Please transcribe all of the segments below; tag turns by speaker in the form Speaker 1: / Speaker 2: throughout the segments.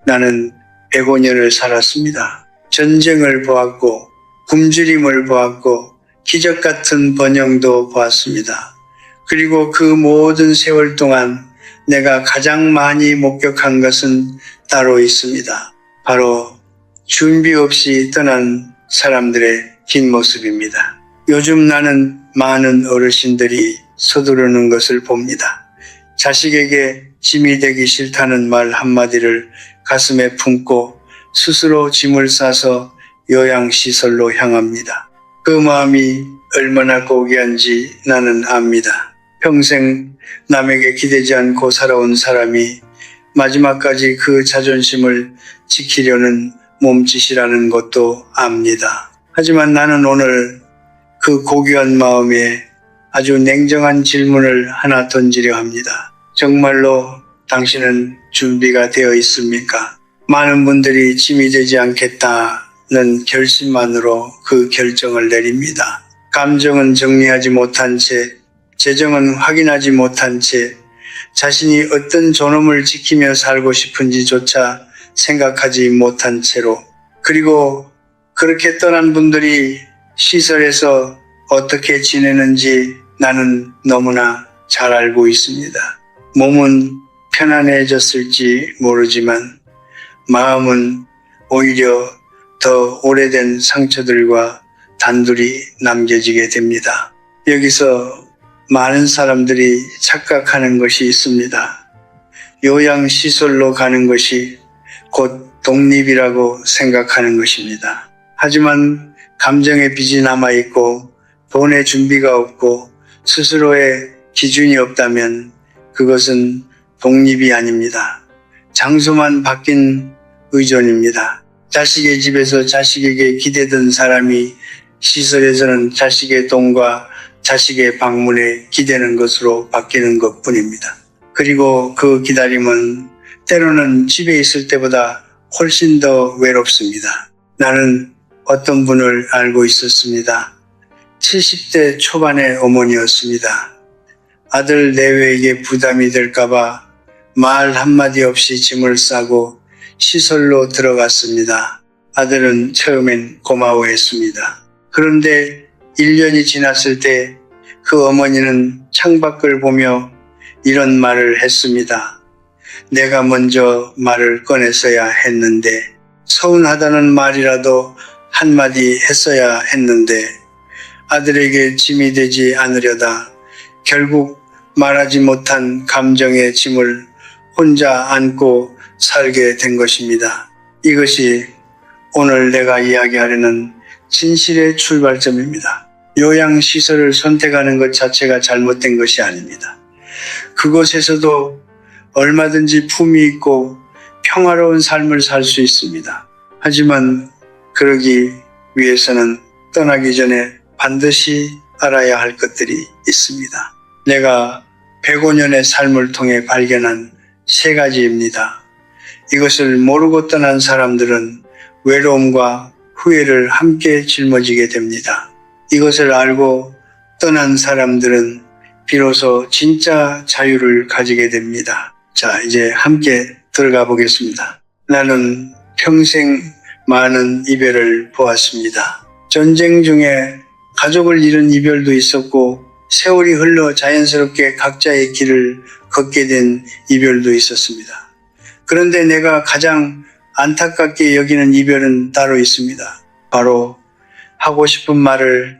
Speaker 1: 나는 105년을 살았습니다. 전쟁을 보았고 굶주림을 보았고 기적 같은 번영도 보았습니다. 그리고 그 모든 세월 동안 내가 가장 많이 목격한 것은 따로 있습니다. 바로 준비 없이 떠난 사람들의 뒷모습입니다. 요즘 나는 많은 어르신들이 서두르는 것을 봅니다. 자식에게 짐이 되기 싫다는 말 한마디를 가슴에 품고 스스로 짐을 싸서 요양시설로 향합니다. 그 마음이 얼마나 고귀한지 나는 압니다. 평생 남에게 기대지 않고 살아온 사람이 마지막까지 그 자존심을 지키려는 몸짓이라는 것도 압니다. 하지만 나는 오늘 그 고귀한 마음에 아주 냉정한 질문을 하나 던지려 합니다. 정말로 당신은 준비가 되어 있습니까? 많은 분들이 짐이 되지 않겠다는 결심만으로 그 결정을 내립니다. 감정은 정리하지 못한 채, 재정은 확인하지 못한 채, 자신이 어떤 존엄을 지키며 살고 싶은지조차 생각하지 못한 채로, 그리고 그렇게 떠난 분들이 시설에서 어떻게 지내는지 나는 너무나 잘 알고 있습니다. 몸은 편안해졌을지 모르지만 마음은 오히려 더 오래된 상처들과 단둘이 남겨지게 됩니다. 여기서 많은 사람들이 착각하는 것이 있습니다. 요양시설로 가는 것이 곧 독립이라고 생각하는 것입니다. 하지만 감정의 빚이 남아있고 돈의 준비가 없고 스스로의 기준이 없다면 그것은 독립이 아닙니다. 장소만 바뀐 의존입니다. 자식의 집에서 자식에게 기대던 사람이 시설에서는 자식의 돈과 자식의 방문에 기대는 것으로 바뀌는 것뿐입니다. 그리고 그 기다림은 때로는 집에 있을 때보다 훨씬 더 외롭습니다. 나는 어떤 분을 알고 있었습니다. 70대 초반의 어머니였습니다. 아들 내외에게 부담이 될까봐 말 한마디 없이 짐을 싸고 시설로 들어갔습니다. 아들은 처음엔 고마워했습니다. 그런데 1년이 지났을 때 그 어머니는 창밖을 보며 이런 말을 했습니다. 내가 먼저 말을 꺼냈어야 했는데, 서운하다는 말이라도 한마디 했어야 했는데, 아들에게 짐이 되지 않으려다 결국 말하지 못한 감정의 짐을 혼자 안고 살게 된 것입니다. 이것이 오늘 내가 이야기하려는 진실의 출발점입니다. 요양시설을 선택하는 것 자체가 잘못된 것이 아닙니다. 그곳에서도 얼마든지 품이 있고 평화로운 삶을 살 수 있습니다. 하지만 그러기 위해서는 떠나기 전에 반드시 알아야 할 것들이 있습니다. 내가 105년의 삶을 통해 발견한 3가지입니다. 이것을 모르고 떠난 사람들은 외로움과 후회를 함께 짊어지게 됩니다. 이것을 알고 떠난 사람들은 비로소 진짜 자유를 가지게 됩니다. 자, 이제 함께 들어가 보겠습니다. 나는 평생 많은 이별을 보았습니다. 전쟁 중에 가족을 잃은 이별도 있었고, 세월이 흘러 자연스럽게 각자의 길을 걷게 된 이별도 있었습니다. 그런데 내가 가장 안타깝게 여기는 이별은 따로 있습니다. 바로 하고 싶은 말을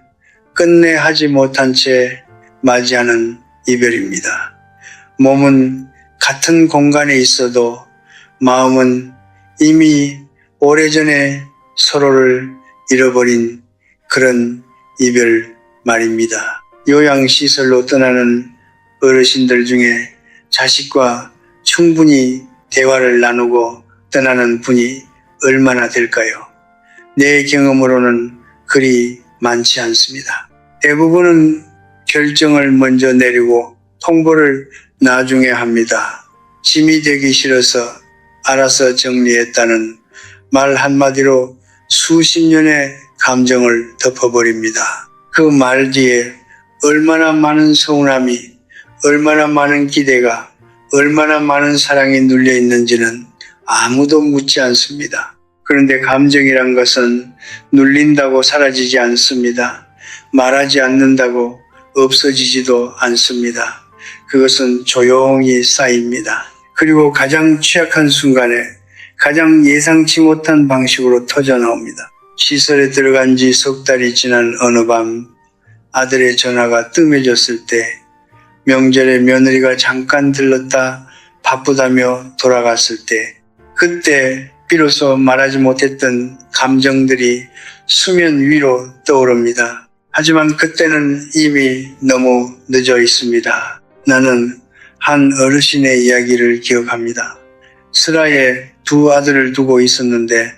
Speaker 1: 끝내 하지 못한 채 맞이하는 이별입니다. 몸은 같은 공간에 있어도 마음은 이미 오래전에 서로를 잃어버린 그런 이별 말입니다. 요양시설로 떠나는 어르신들 중에 자식과 충분히 대화를 나누고 떠나는 분이 얼마나 될까요? 내 경험으로는 그리 많지 않습니다. 대부분은 결정을 먼저 내리고 통보를 나중에 합니다. 짐이 되기 싫어서 알아서 정리했다는 말 한마디로 수십 년의 감정을 덮어버립니다. 그 말 뒤에 얼마나 많은 서운함이, 얼마나 많은 기대가, 얼마나 많은 사랑이 눌려 있는지는 아무도 묻지 않습니다. 그런데 감정이란 것은 눌린다고 사라지지 않습니다. 말하지 않는다고 없어지지도 않습니다. 그것은 조용히 쌓입니다. 그리고 가장 취약한 순간에 가장 예상치 못한 방식으로 터져나옵니다. 시설에 들어간 지 석 달이 지난 어느 밤 아들의 전화가 뜸해졌을 때 명절에 며느리가 잠깐 들렀다 바쁘다며 돌아갔을 때 그때 비로소 말하지 못했던 감정들이 수면 위로 떠오릅니다. 하지만 그때는 이미 너무 늦어 있습니다. 나는 한 어르신의 이야기를 기억합니다. 슬하에 두 아들을 두고 있었는데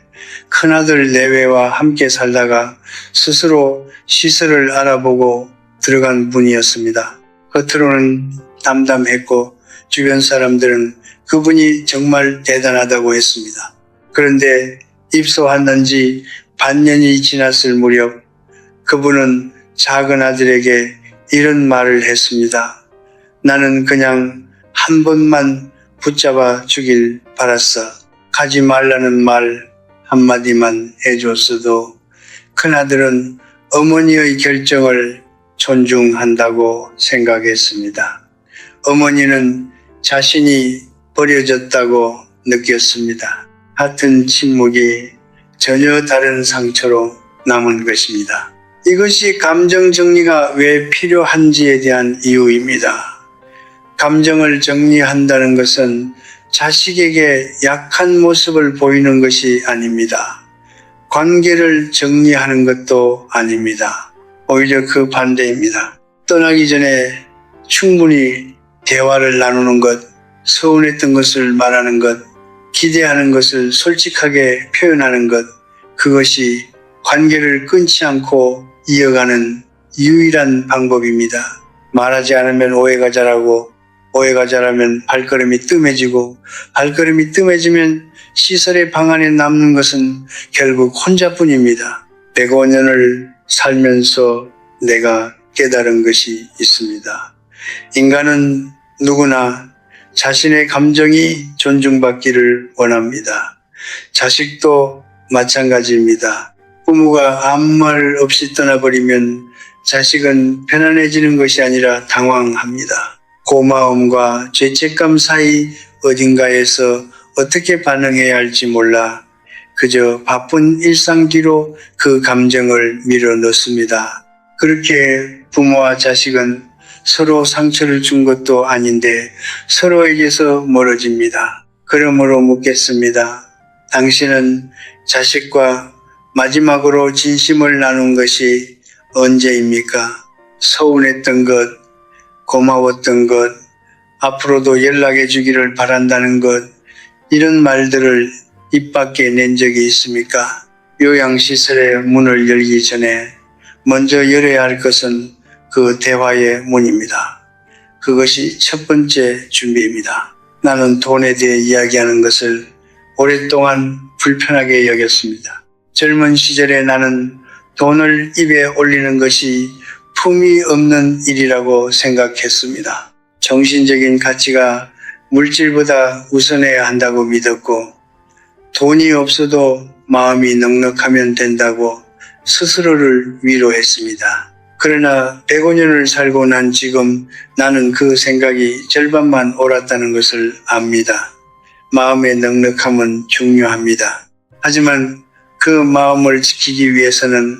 Speaker 1: 큰아들 내외와 함께 살다가 스스로 시설을 알아보고 들어간 분이었습니다. 겉으로는 담담했고 주변 사람들은 그분이 정말 대단하다고 했습니다. 그런데 입소한 지 반년이 지났을 무렵 그분은 작은 아들에게 이런 말을 했습니다. 나는 그냥 한 번만 붙잡아 주길 바랐어. 가지 말라는 말 한마디만 해줬어도 큰아들은 어머니의 결정을 존중한다고 생각했습니다. 어머니는 자신이 버려졌다고 느꼈습니다. 같은 침묵이 전혀 다른 상처로 남은 것입니다. 이것이 감정 정리가 왜 필요한지에 대한 이유입니다. 감정을 정리한다는 것은 자식에게 약한 모습을 보이는 것이 아닙니다. 관계를 정리하는 것도 아닙니다. 오히려 그 반대입니다. 떠나기 전에 충분히 대화를 나누는 것, 서운했던 것을 말하는 것, 기대하는 것을 솔직하게 표현하는 것, 그것이 관계를 끊지 않고 이어가는 유일한 방법입니다. 말하지 않으면 오해가 자라고 오해가 자라면 발걸음이 뜸해지고 발걸음이 뜸해지면 시설의 방 안에 남는 것은 결국 혼자뿐입니다. 105년을 살면서 내가 깨달은 것이 있습니다. 인간은 누구나 자신의 감정이 존중받기를 원합니다. 자식도 마찬가지입니다. 부모가 아무 말 없이 떠나버리면 자식은 편안해지는 것이 아니라 당황합니다. 고마움과 죄책감 사이 어딘가에서 어떻게 반응해야 할지 몰라 그저 바쁜 일상 뒤로 그 감정을 밀어넣습니다. 그렇게 부모와 자식은 서로 상처를 준 것도 아닌데 서로에게서 멀어집니다. 그러므로 묻겠습니다. 당신은 자식과 마지막으로 진심을 나눈 것이 언제입니까? 서운했던 것, 고마웠던 것, 앞으로도 연락해 주기를 바란다는 것, 이런 말들을 입 밖에 낸 적이 있습니까? 요양시설의 문을 열기 전에 먼저 열어야 할 것은 그 대화의 문입니다. 그것이 첫 번째 준비입니다. 나는 돈에 대해 이야기하는 것을 오랫동안 불편하게 여겼습니다. 젊은 시절에 나는 돈을 입에 올리는 것이 품이 없는 일이라고 생각했습니다. 정신적인 가치가 물질보다 우선해야 한다고 믿었고 돈이 없어도 마음이 넉넉하면 된다고 스스로를 위로했습니다. 그러나 105년을 살고 난 지금 나는 그 생각이 절반만 옳았다는 것을 압니다. 마음의 넉넉함은 중요합니다. 하지만 그 마음을 지키기 위해서는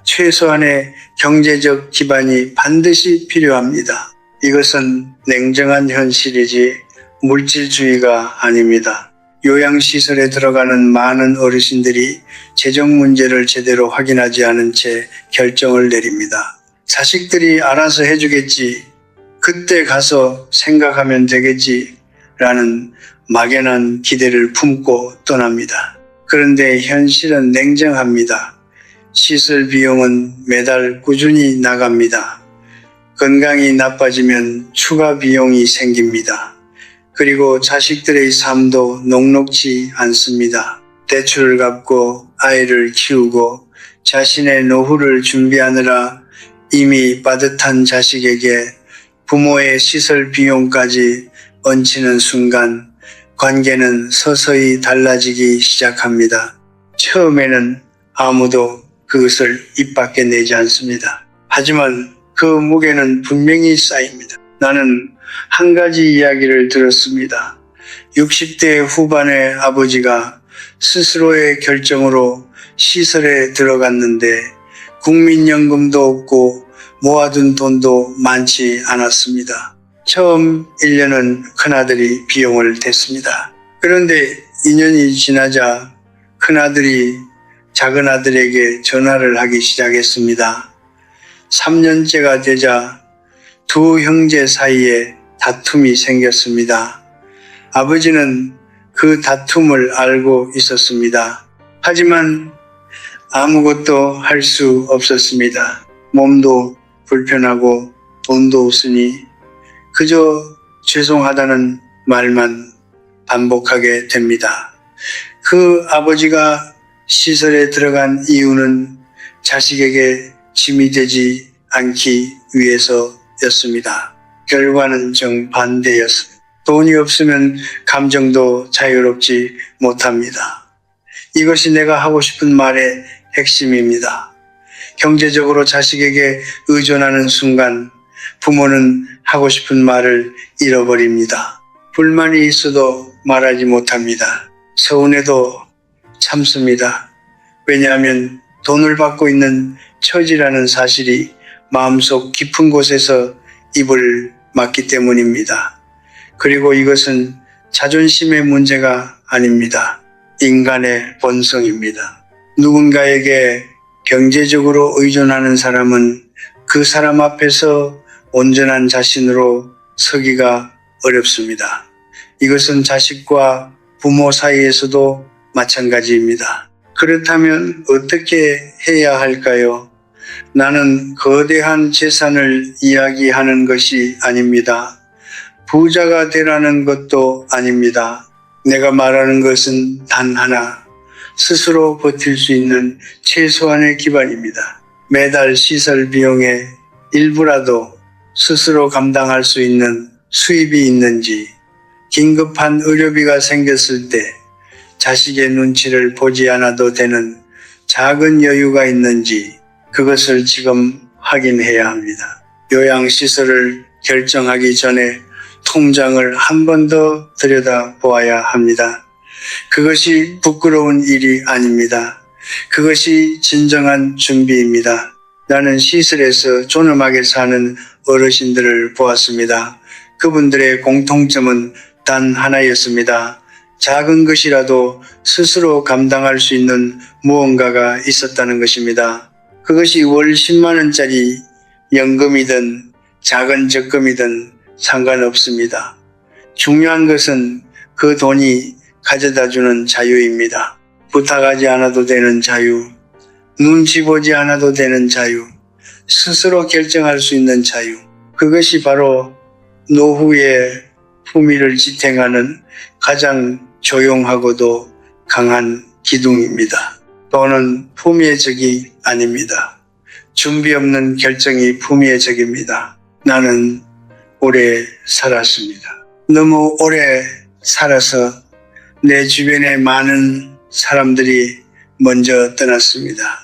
Speaker 1: 최소한의 경제적 기반이 반드시 필요합니다. 이것은 냉정한 현실이지 물질주의가 아닙니다. 요양시설에 들어가는 많은 어르신들이 재정 문제를 제대로 확인하지 않은 채 결정을 내립니다. 자식들이 알아서 해주겠지, 그때 가서 생각하면 되겠지 라는 막연한 기대를 품고 떠납니다. 그런데 현실은 냉정합니다. 시설 비용은 매달 꾸준히 나갑니다. 건강이 나빠지면 추가 비용이 생깁니다. 그리고 자식들의 삶도 녹록지 않습니다. 대출을 갚고 아이를 키우고 자신의 노후를 준비하느라 이미 빠듯한 자식에게 부모의 시설 비용까지 얹히는 순간 관계는 서서히 달라지기 시작합니다. 처음에는 아무도 그것을 입 밖에 내지 않습니다. 하지만 그 무게는 분명히 쌓입니다. 나는 한 가지 이야기를 들었습니다. 60대 후반의 아버지가 스스로의 결정으로 시설에 들어갔는데 국민연금도 없고 모아둔 돈도 많지 않았습니다. 처음 1년은 큰아들이 비용을 댔습니다. 그런데 2년이 지나자 큰아들이 작은아들에게 전화를 하기 시작했습니다. 3년째가 되자 두 형제 사이에 다툼이 생겼습니다. 아버지는 그 다툼을 알고 있었습니다. 하지만 아무것도 할 수 없었습니다. 몸도 불편하고 돈도 없으니 그저 죄송하다는 말만 반복하게 됩니다. 그 아버지가 시설에 들어간 이유는 자식에게 짐이 되지 않기 위해서였습니다. 결과는 정반대였습니다. 돈이 없으면 감정도 자유롭지 못합니다. 이것이 내가 하고 싶은 말의 핵심입니다. 경제적으로 자식에게 의존하는 순간 부모는 하고 싶은 말을 잃어버립니다. 불만이 있어도 말하지 못합니다. 서운해도 참습니다. 왜냐하면 돈을 받고 있는 처지라는 사실이 마음속 깊은 곳에서 입을 막기 때문입니다. 그리고 이것은 자존심의 문제가 아닙니다. 인간의 본성입니다. 누군가에게 경제적으로 의존하는 사람은 그 사람 앞에서 온전한 자신으로 서기가 어렵습니다. 이것은 자식과 부모 사이에서도 마찬가지입니다. 그렇다면 어떻게 해야 할까요? 나는 거대한 재산을 이야기하는 것이 아닙니다. 부자가 되라는 것도 아닙니다. 내가 말하는 것은 단 하나, 스스로 버틸 수 있는 최소한의 기반입니다. 매달 시설 비용의 일부라도 스스로 감당할 수 있는 수입이 있는지, 긴급한 의료비가 생겼을 때 자식의 눈치를 보지 않아도 되는 작은 여유가 있는지 그것을 지금 확인해야 합니다. 요양시설을 결정하기 전에 통장을 한 번 더 들여다보아야 합니다. 그것이 부끄러운 일이 아닙니다. 그것이 진정한 준비입니다. 나는 시설에서 존엄하게 사는 어르신들을 보았습니다. 그분들의 공통점은 단 하나였습니다. 작은 것이라도 스스로 감당할 수 있는 무언가가 있었다는 것입니다. 그것이 월 10만 원짜리 연금이든 작은 적금이든 상관없습니다. 중요한 것은 그 돈이 가져다주는 자유입니다. 부탁하지 않아도 되는 자유, 눈치 보지 않아도 되는 자유, 스스로 결정할 수 있는 자유. 그것이 바로 노후의 품위를 지탱하는 가장 조용하고도 강한 기둥입니다. 돈은 품위의 적이 아닙니다. 준비 없는 결정이 품위의 적입니다. 나는 오래 살았습니다. 너무 오래 살아서 내 주변에 많은 사람들이 먼저 떠났습니다.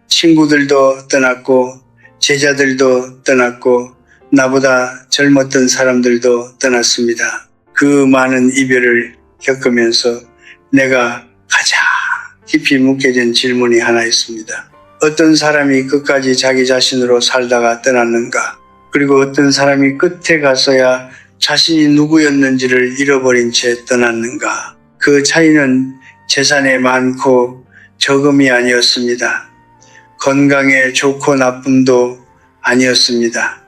Speaker 1: 친구들도 떠났고 제자들도 떠났고 나보다 젊었던 사람들도 떠났습니다. 그 많은 이별을 겪으면서 내가 가장 깊이 묻게 된 질문이 하나 있습니다. 어떤 사람이 끝까지 자기 자신으로 살다가 떠났는가? 그리고 어떤 사람이 끝에 가서야 자신이 누구였는지를 잃어버린 채 떠났는가? 그 차이는 재산에 많고 적음이 아니었습니다. 건강에 좋고 나쁨도 아니었습니다.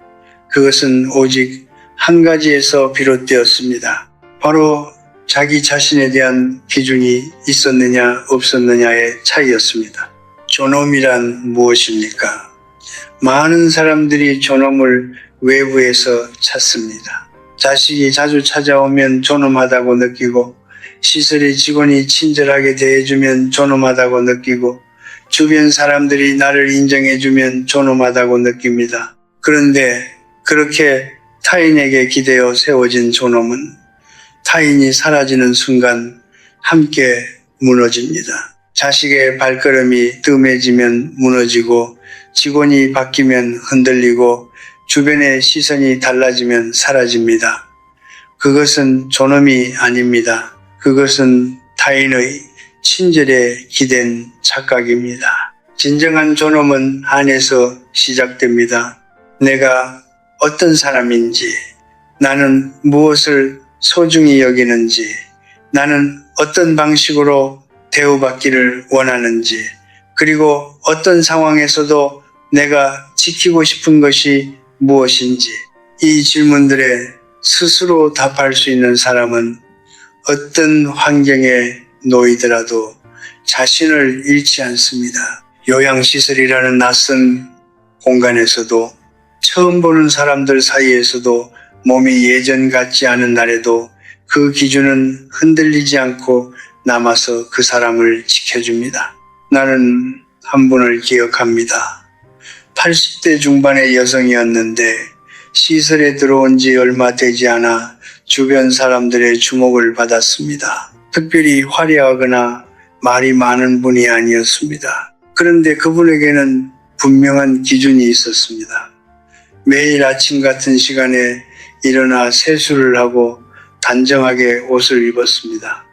Speaker 1: 그것은 오직 한 가지에서 비롯되었습니다. 바로 자기 자신에 대한 기준이 있었느냐 없었느냐의 차이였습니다. 존엄이란 무엇입니까? 많은 사람들이 존엄을 외부에서 찾습니다. 자식이 자주 찾아오면 존엄하다고 느끼고 시설의 직원이 친절하게 대해주면 존엄하다고 느끼고 주변 사람들이 나를 인정해주면 존엄하다고 느낍니다. 그런데 그렇게 타인에게 기대어 세워진 존엄은 타인이 사라지는 순간 함께 무너집니다. 자식의 발걸음이 뜸해지면 무너지고 직원이 바뀌면 흔들리고 주변의 시선이 달라지면 사라집니다. 그것은 존엄이 아닙니다. 그것은 타인의 친절에 기댄 착각입니다. 진정한 존엄은 안에서 시작됩니다. 내가 어떤 사람인지, 나는 무엇을 소중히 여기는지, 나는 어떤 방식으로 대우받기를 원하는지, 그리고 어떤 상황에서도 내가 지키고 싶은 것이 무엇인지, 이 질문들에 스스로 답할 수 있는 사람은 어떤 환경에 놓이더라도 자신을 잃지 않습니다. 요양시설이라는 낯선 공간에서도, 처음 보는 사람들 사이에서도 몸이 예전 같지 않은 날에도 그 기준은 흔들리지 않고 남아서 그 사람을 지켜줍니다. 나는 한 분을 기억합니다. 80대 중반의 여성이었는데 시설에 들어온 지 얼마 되지 않아 주변 사람들의 주목을 받았습니다. 특별히 화려하거나 말이 많은 분이 아니었습니다. 그런데 그분에게는 분명한 기준이 있었습니다. 매일 아침 같은 시간에 일어나 세수를 하고 단정하게 옷을 입었습니다.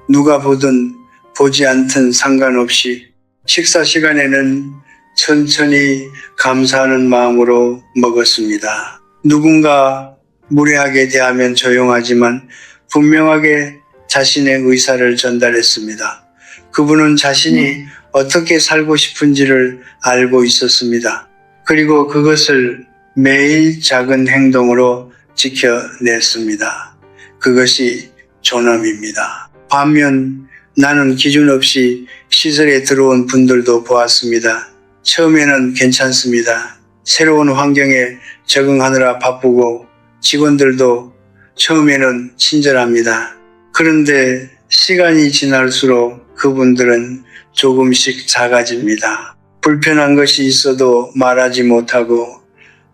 Speaker 1: 누가 보든 보지 않든 상관없이 식사 시간에는 천천히 감사하는 마음으로 먹었습니다. 누군가 무례하게 대하면 조용하지만 분명하게 자신의 의사를 전달했습니다. 그분은 자신이 어떻게 살고 싶은지를 알고 있었습니다. 그리고 그것을 매일 작은 행동으로 지켜냈습니다. 그것이 존엄입니다. 반면 나는 기준 없이 시설에 들어온 분들도 보았습니다. 처음에는 괜찮습니다. 새로운 환경에 적응하느라 바쁘고 직원들도 처음에는 친절합니다. 그런데 시간이 지날수록 그분들은 조금씩 작아집니다. 불편한 것이 있어도 말하지 못하고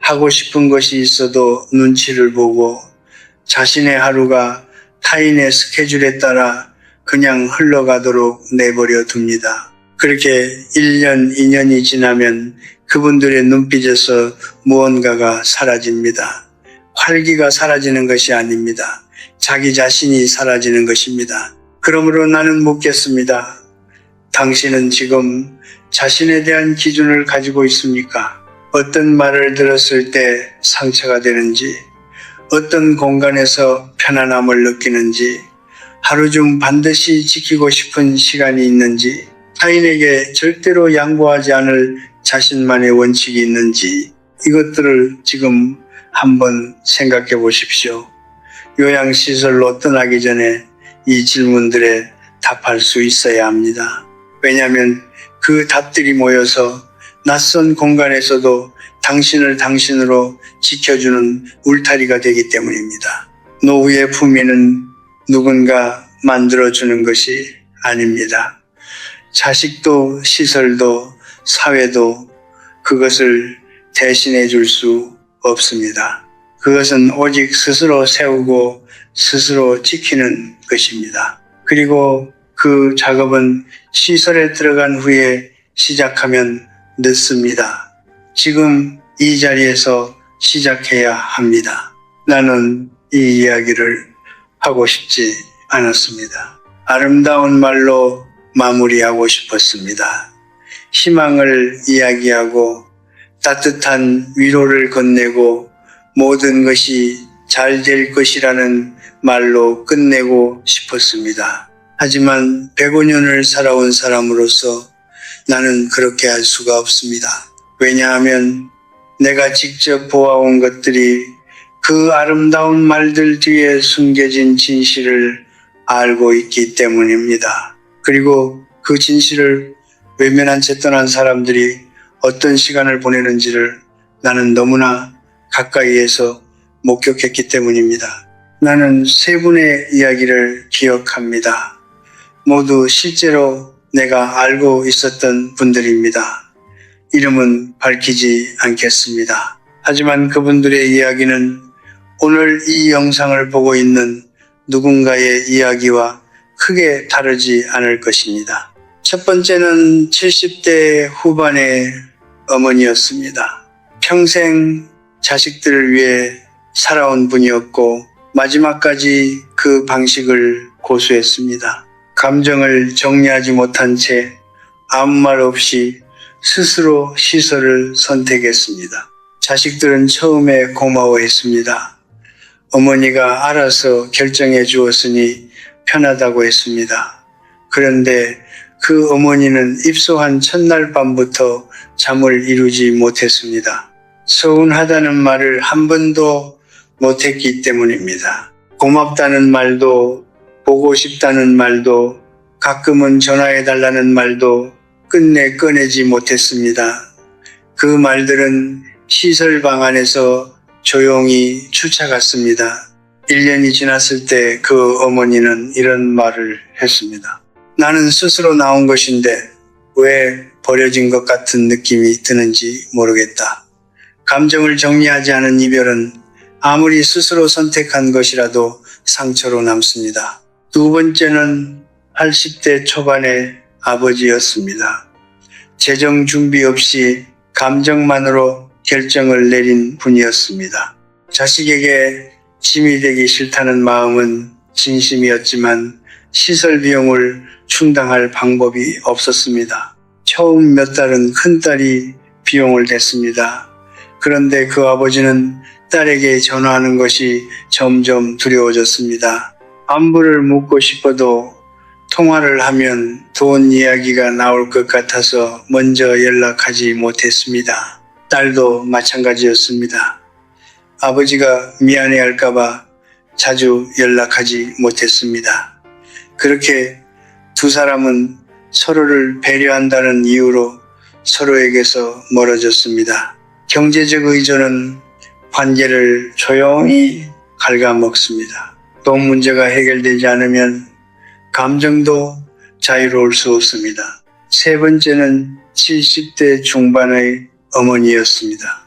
Speaker 1: 하고 싶은 것이 있어도 눈치를 보고 자신의 하루가 타인의 스케줄에 따라 그냥 흘러가도록 내버려 둡니다. 그렇게 1년, 2년이 지나면 그분들의 눈빛에서 무언가가 사라집니다. 활기가 사라지는 것이 아닙니다. 자기 자신이 사라지는 것입니다. 그러므로 나는 묻겠습니다. 당신은 지금 자신에 대한 기준을 가지고 있습니까? 어떤 말을 들었을 때 상처가 되는지, 어떤 공간에서 편안함을 느끼는지, 하루 중 반드시 지키고 싶은 시간이 있는지, 타인에게 절대로 양보하지 않을 자신만의 원칙이 있는지, 이것들을 지금 한번 생각해 보십시오. 요양시설로 떠나기 전에 이 질문들에 답할 수 있어야 합니다. 왜냐하면 그 답들이 모여서 낯선 공간에서도 당신을 당신으로 지켜주는 울타리가 되기 때문입니다. 노후의 품위는 누군가 만들어주는 것이 아닙니다. 자식도 시설도 사회도 그것을 대신해 줄 수 없습니다. 그것은 오직 스스로 세우고 스스로 지키는 것입니다. 그리고 그 작업은 시설에 들어간 후에 시작하면 늦습니다. 지금 이 자리에서 시작해야 합니다. 나는 이 이야기를 하고 싶지 않았습니다. 아름다운 말로 마무리하고 싶었습니다. 희망을 이야기하고 따뜻한 위로를 건네고 모든 것이 잘 될 것이라는 말로 끝내고 싶었습니다. 하지만 105년을 살아온 사람으로서 나는 그렇게 할 수가 없습니다. 왜냐하면 내가 직접 보아온 것들이 그 아름다운 말들 뒤에 숨겨진 진실을 알고 있기 때문입니다. 그리고 그 진실을 외면한 채 떠난 사람들이 어떤 시간을 보내는지를 나는 너무나 가까이에서 목격했기 때문입니다. 나는 세 분의 이야기를 기억합니다. 모두 실제로 내가 알고 있었던 분들입니다. 이름은 밝히지 않겠습니다. 하지만 그분들의 이야기는 오늘 이 영상을 보고 있는 누군가의 이야기와 크게 다르지 않을 것입니다. 첫 번째는 70대 후반의 어머니였습니다. 평생 자식들을 위해 살아온 분이었고 마지막까지 그 방식을 고수했습니다. 감정을 정리하지 못한 채 아무 말 없이 스스로 시설을 선택했습니다. 자식들은 처음에 고마워했습니다. 어머니가 알아서 결정해 주었으니 편하다고 했습니다. 그런데 그 어머니는 입소한 첫날 밤부터 잠을 이루지 못했습니다. 서운하다는 말을 한 번도 못했기 때문입니다. 고맙다는 말도, 보고 싶다는 말도, 가끔은 전화해달라는 말도 끝내 꺼내지 못했습니다. 그 말들은 시설방 안에서 조용히 추차갔습니다. 1년이 지났을 때 그 어머니는 이런 말을 했습니다. 나는 스스로 나온 것인데 왜 버려진 것 같은 느낌이 드는지 모르겠다. 감정을 정리하지 않은 이별은 아무리 스스로 선택한 것이라도 상처로 남습니다. 두 번째는 80대 초반의 아버지였습니다. 재정 준비 없이 감정만으로 결정을 내린 분이었습니다. 자식에게 짐이 되기 싫다는 마음은 진심이었지만 시설 비용을 충당할 방법이 없었습니다. 처음 몇 달은 큰딸이 비용을 댔습니다. 그런데 그 아버지는 딸에게 전화하는 것이 점점 두려워졌습니다. 안부를 묻고 싶어도 통화를 하면 돈 이야기가 나올 것 같아서 먼저 연락하지 못했습니다. 딸도 마찬가지였습니다. 아버지가 미안해할까봐 자주 연락하지 못했습니다. 그렇게 두 사람은 서로를 배려한다는 이유로 서로에게서 멀어졌습니다. 경제적 의존은 관계를 조용히 갉아먹습니다. 돈 문제가 해결되지 않으면 감정도 자유로울 수 없습니다. 세 번째는 70대 중반의 어머니였습니다.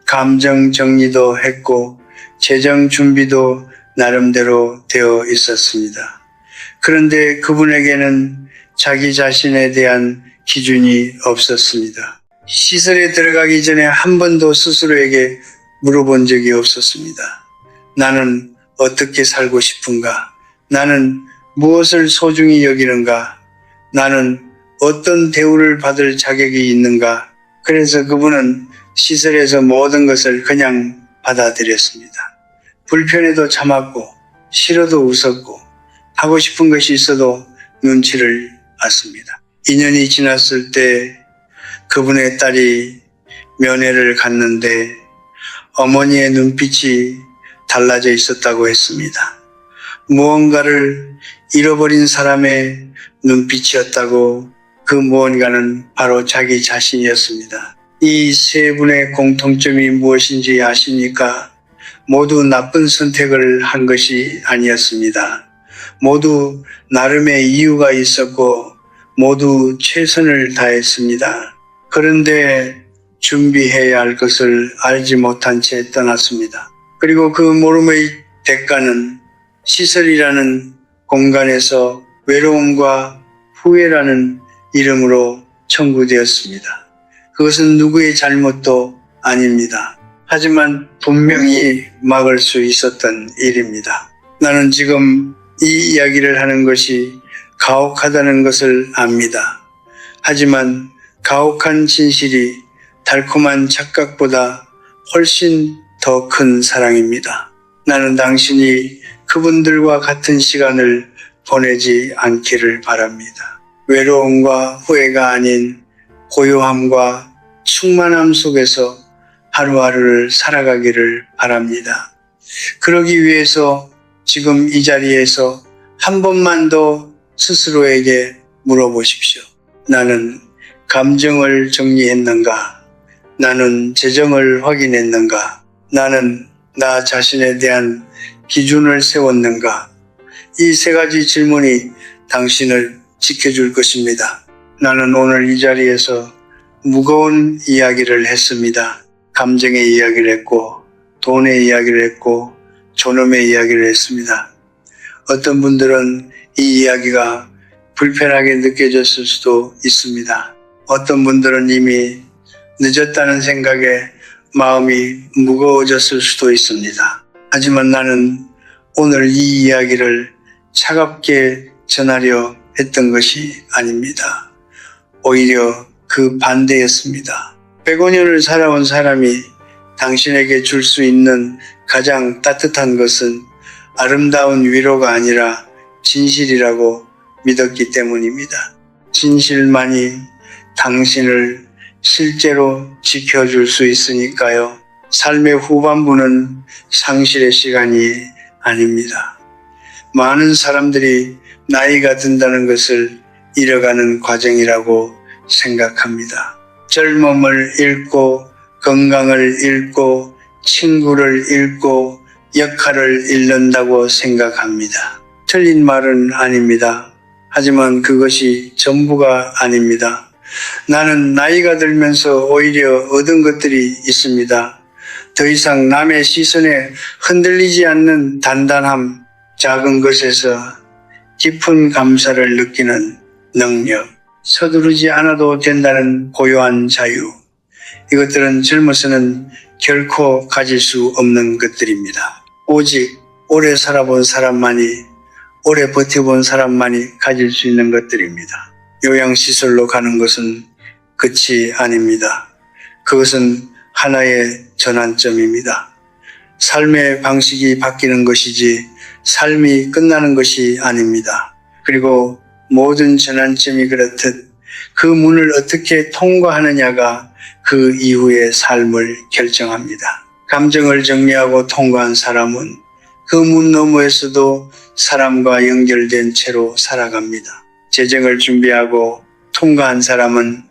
Speaker 1: 감정 정리도 했고 재정 준비도 나름대로 되어 있었습니다. 그런데 그분에게는 자기 자신에 대한 기준이 없었습니다. 시설에 들어가기 전에 한 번도 스스로에게 물어본 적이 없었습니다. 나는 어떻게 살고 싶은가? 나는 무엇을 소중히 여기는가? 나는 어떤 대우를 받을 자격이 있는가? 그래서 그분은 시설에서 모든 것을 그냥 받아들였습니다. 불편해도 참았고 싫어도 웃었고 하고 싶은 것이 있어도 눈치를 봤습니다. 2년이 지났을 때 그분의 딸이 면회를 갔는데 어머니의 눈빛이 달라져 있었다고 했습니다. 무언가를 잃어버린 사람의 눈빛이었다고. 그 무언가는 바로 자기 자신이었습니다. 이 세 분의 공통점이 무엇인지 아십니까? 모두 나쁜 선택을 한 것이 아니었습니다. 모두 나름의 이유가 있었고 모두 최선을 다했습니다. 그런데 준비해야 할 것을 알지 못한 채 떠났습니다. 그리고 그 모름의 대가는 시설이라는 공간에서 외로움과 후회라는 이름으로 청구되었습니다. 그것은 누구의 잘못도 아닙니다. 하지만 분명히 막을 수 있었던 일입니다. 나는 지금 이 이야기를 하는 것이 가혹하다는 것을 압니다. 하지만 가혹한 진실이 달콤한 착각보다 훨씬 더 큰 사랑입니다. 나는 당신이 그분들과 같은 시간을 보내지 않기를 바랍니다. 외로움과 후회가 아닌 고요함과 충만함 속에서 하루하루를 살아가기를 바랍니다. 그러기 위해서 지금 이 자리에서 한 번만 더 스스로에게 물어보십시오. 나는 감정을 정리했는가? 나는 재정을 확인했는가? 나는 나 자신에 대한 기준을 세웠는가? 이 세 가지 질문이 당신을 지켜줄 것입니다. 나는 오늘 이 자리에서 무거운 이야기를 했습니다. 감정의 이야기를 했고 돈의 이야기를 했고 존엄의 이야기를 했습니다. 어떤 분들은 이 이야기가 불편하게 느껴졌을 수도 있습니다. 어떤 분들은 이미 늦었다는 생각에 마음이 무거워졌을 수도 있습니다. 하지만 나는 오늘 이 이야기를 차갑게 전하려 했던 것이 아닙니다. 오히려 그 반대였습니다. 105년을 살아온 사람이 당신에게 줄 수 있는 가장 따뜻한 것은 아름다운 위로가 아니라 진실이라고 믿었기 때문입니다. 진실만이 당신을 실제로 지켜줄 수 있으니까요. 삶의 후반부는 상실의 시간이 아닙니다. 많은 사람들이 나이가 든다는 것을 잃어가는 과정이라고 생각합니다. 젊음을 잃고 건강을 잃고 친구를 잃고 역할을 잃는다고 생각합니다. 틀린 말은 아닙니다. 하지만 그것이 전부가 아닙니다. 나는 나이가 들면서 오히려 얻은 것들이 있습니다. 더 이상 남의 시선에 흔들리지 않는 단단함, 작은 것에서 깊은 감사를 느끼는 능력, 서두르지 않아도 된다는 고요한 자유. 이것들은 젊어서는 결코 가질 수 없는 것들입니다. 오직 오래 살아본 사람만이, 오래 버텨본 사람만이 가질 수 있는 것들입니다. 요양시설로 가는 것은 끝이 아닙니다. 그것은 하나의 전환점입니다. 삶의 방식이 바뀌는 것이지 삶이 끝나는 것이 아닙니다. 그리고 모든 전환점이 그렇듯 그 문을 어떻게 통과하느냐가 그 이후의 삶을 결정합니다. 감정을 정리하고 통과한 사람은 그 문 너머에서도 사람과 연결된 채로 살아갑니다. 재정을 준비하고 통과한 사람은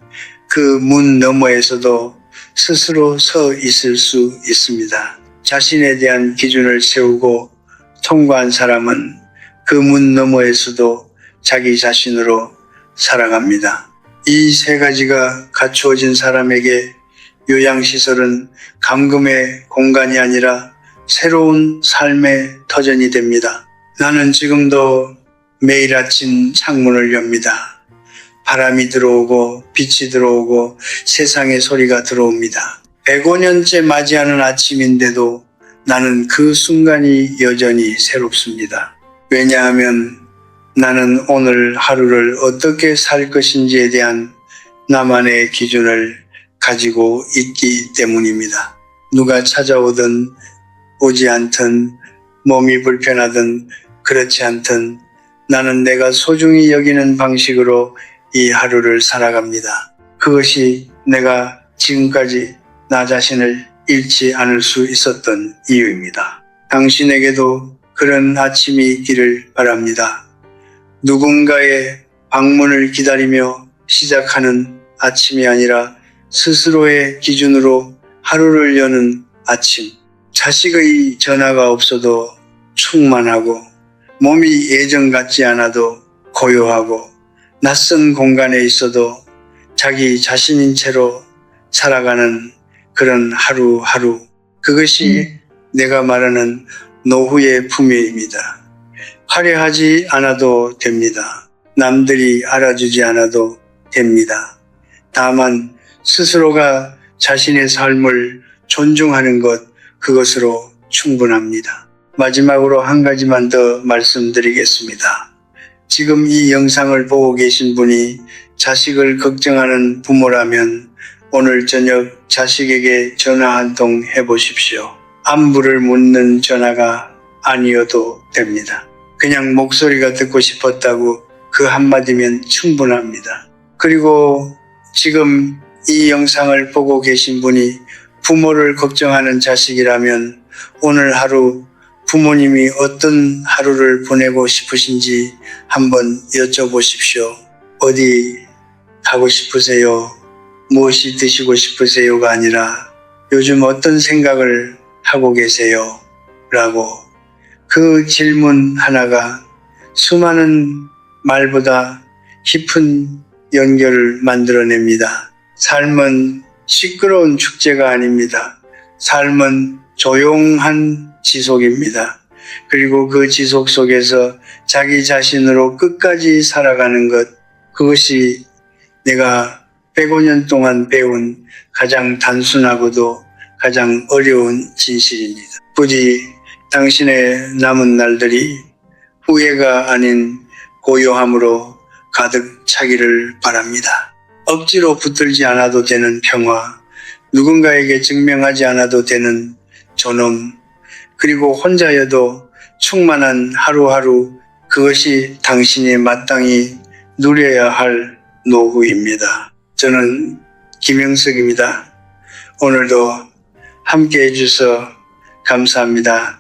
Speaker 1: 그 문 너머에서도 스스로 서 있을 수 있습니다. 자신에 대한 기준을 세우고 통과한 사람은 그 문 너머에서도 자기 자신으로 살아갑니다. 이 세 가지가 갖추어진 사람에게 요양시설은 감금의 공간이 아니라 새로운 삶의 터전이 됩니다. 나는 지금도 매일 아침 창문을 엽니다. 바람이 들어오고 빛이 들어오고 세상의 소리가 들어옵니다. 105년째 맞이하는 아침인데도 나는 그 순간이 여전히 새롭습니다. 왜냐하면 나는 오늘 하루를 어떻게 살 것인지에 대한 나만의 기준을 가지고 있기 때문입니다. 누가 찾아오든 오지 않든 몸이 불편하든 그렇지 않든 나는 내가 소중히 여기는 방식으로 이 하루를 살아갑니다. 그것이 내가 지금까지 나 자신을 잃지 않을 수 있었던 이유입니다. 당신에게도 그런 아침이 있기를 바랍니다. 누군가의 방문을 기다리며 시작하는 아침이 아니라 스스로의 기준으로 하루를 여는 아침. 자식의 전화가 없어도 충만하고 몸이 예전 같지 않아도 고요하고 낯선 공간에 있어도 자기 자신인 채로 살아가는 그런 하루하루. 그것이 내가 말하는 노후의 품위입니다. 화려하지 않아도 됩니다. 남들이 알아주지 않아도 됩니다. 다만 스스로가 자신의 삶을 존중하는 것, 그것으로 충분합니다. 마지막으로 한 가지만 더 말씀드리겠습니다. 지금 이 영상을 보고 계신 분이 자식을 걱정하는 부모라면 오늘 저녁 자식에게 전화 한 통 해보십시오. 안부를 묻는 전화가 아니어도 됩니다. 그냥 목소리가 듣고 싶었다고 그 한마디면 충분합니다. 그리고 지금 이 영상을 보고 계신 분이 부모를 걱정하는 자식이라면 오늘 하루 부모님이 어떤 하루를 보내고 싶으신지 한번 여쭤보십시오. 어디 가고 싶으세요? 무엇이 드시고 싶으세요가 아니라 요즘 어떤 생각을 하고 계세요? 라고 그 질문 하나가 수많은 말보다 깊은 연결을 만들어냅니다. 삶은 시끄러운 축제가 아닙니다. 삶은 조용한 지속입니다. 그리고 그 지속 속에서 자기 자신으로 끝까지 살아가는 것, 그것이 내가 105년 동안 배운 가장 단순하고도 가장 어려운 진실입니다. 부디 당신의 남은 날들이 후회가 아닌 고요함으로 가득 차기를 바랍니다. 억지로 붙들지 않아도 되는 평화, 누군가에게 증명하지 않아도 되는 존엄, 그리고 혼자여도 충만한 하루하루, 그것이 당신이 마땅히 누려야 할 노후입니다. 저는 김영석입니다. 오늘도 함께 해주셔서 감사합니다.